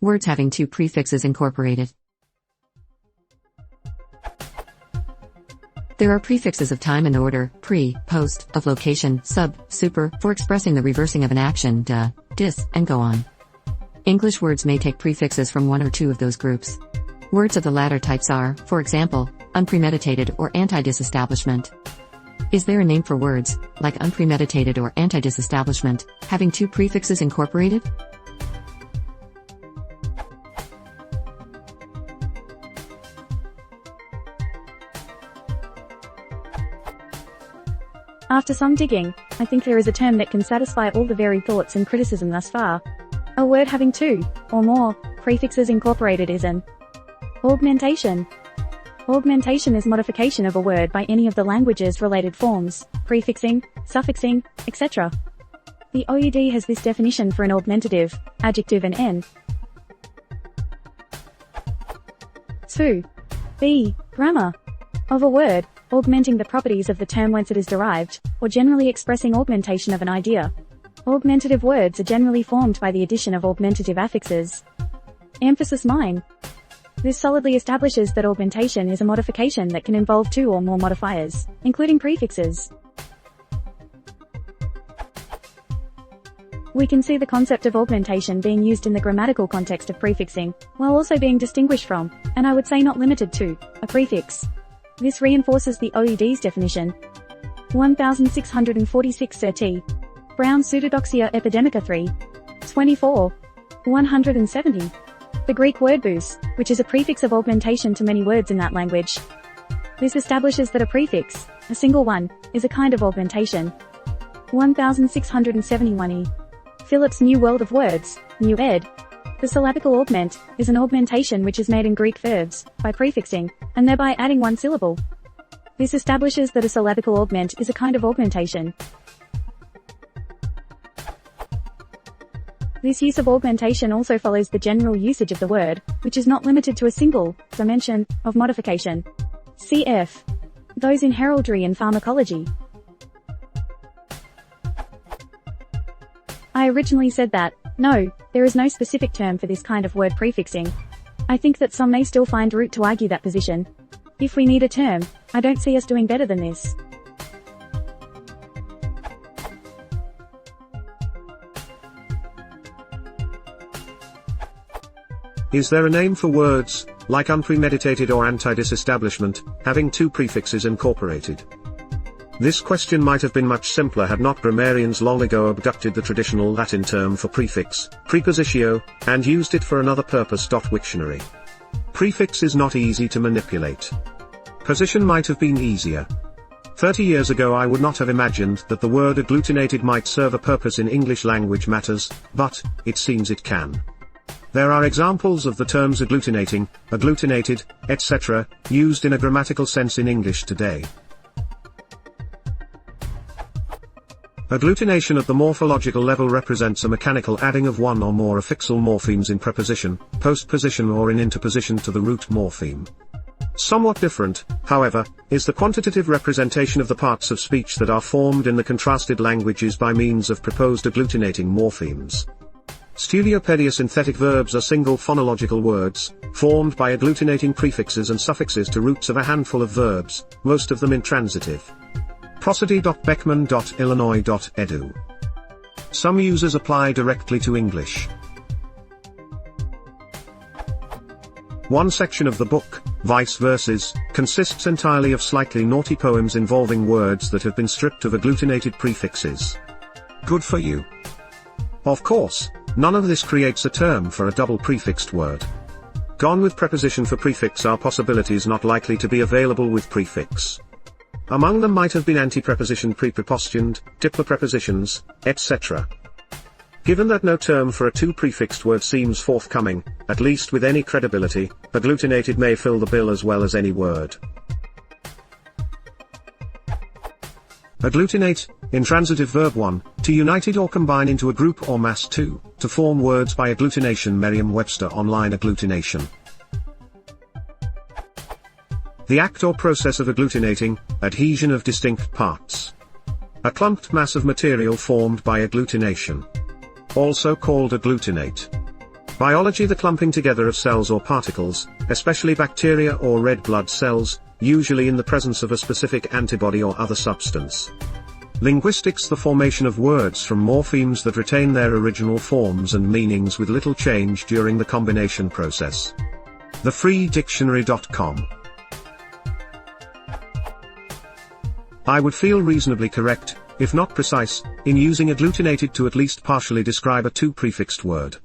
Words having two prefixes incorporated. There are prefixes of time and order, pre, post, of location, sub, super, for expressing the reversing of an action, dis, and go on. English words may take prefixes from one or two of those groups. Words of the latter types are, for example, unpremeditated or anti-disestablishment. Is there a name for words, like unpremeditated or anti-disestablishment, having two prefixes incorporated? After some digging, I think there is a term that can satisfy all the varied thoughts and criticism thus far. A word having two, or more, prefixes incorporated is an augmentation. Augmentation is modification of a word by any of the language's related forms, prefixing, suffixing, etc. The OUD has this definition for an augmentative, adjective and n. 2. B. Grammar. Of a word, augmenting the properties of the term whence it is derived, or generally expressing augmentation of an idea. Augmentative words are generally formed by the addition of augmentative affixes. Emphasis mine. This solidly establishes that augmentation is a modification that can involve two or more modifiers, including prefixes. We can see the concept of augmentation being used in the grammatical context of prefixing, while also being distinguished from, and I would say not limited to, a prefix. This reinforces the OED's definition. 1646 T. Brown Pseudodoxia epidemica 3. 24. 170. The Greek word bous, which is a prefix of augmentation to many words in that language. This establishes that a prefix, a single one, is a kind of augmentation. 1671 Phillips' New World of Words, New ed. The syllabical augment is an augmentation which is made in Greek verbs, by prefixing, and thereby adding one syllable. This establishes that a syllabical augment is a kind of augmentation. This use of augmentation also follows the general usage of the word, which is not limited to a single dimension of modification. Cf. those in heraldry and pharmacology. I originally said that, no, there is no specific term for this kind of word prefixing. I think that some may still find root to argue that position. If we need a term, I don't see us doing better than this. Is there a name for words, like unpremeditated or anti-disestablishment, having two prefixes incorporated? This question might have been much simpler had not grammarians long ago abducted the traditional Latin term for prefix, prepositio, and used it for another purpose. Wiktionary. Prefix is not easy to manipulate. Position might have been easier. 30 years ago I would not have imagined that the word agglutinated might serve a purpose in English language matters, but it seems it can. There are examples of the terms agglutinating, agglutinated, etc., used in a grammatical sense in English today. Agglutination at the morphological level represents a mechanical adding of one or more affixal morphemes in preposition, postposition or in interposition to the root morpheme. Somewhat different, however, is the quantitative representation of the parts of speech that are formed in the contrasted languages by means of proposed agglutinating morphemes. Studiopedia synthetic verbs are single phonological words, formed by agglutinating prefixes and suffixes to roots of a handful of verbs, most of them intransitive. Prosody.beckman.illinois.edu. Some users apply directly to English. One section of the book, Vice Verses, consists entirely of slightly naughty poems involving words that have been stripped of agglutinated prefixes. Good for you. Of course, none of this creates a term for a double prefixed word. Gone with preposition for prefix are possibilities not likely to be available with prefix. Among them might have been anti-preposition, pre-prepositioned, diplo prepositions, etc. Given that no term for a two-prefixed word seems forthcoming, at least with any credibility, agglutinated may fill the bill as well as any word. Agglutinate, intransitive verb 1, to united or combine into a group or mass 2, to form words by agglutination. Merriam-Webster Online. Agglutination. The act or process of agglutinating, adhesion of distinct parts. A clumped mass of material formed by agglutination. Also called agglutinate. Biology: the clumping together of cells or particles, especially bacteria or red blood cells, usually in the presence of a specific antibody or other substance. Linguistics: the formation of words from morphemes that retain their original forms and meanings with little change during the combination process. thefreedictionary.com. I would feel reasonably correct, if not precise, in using agglutinated to at least partially describe a two-prefixed word.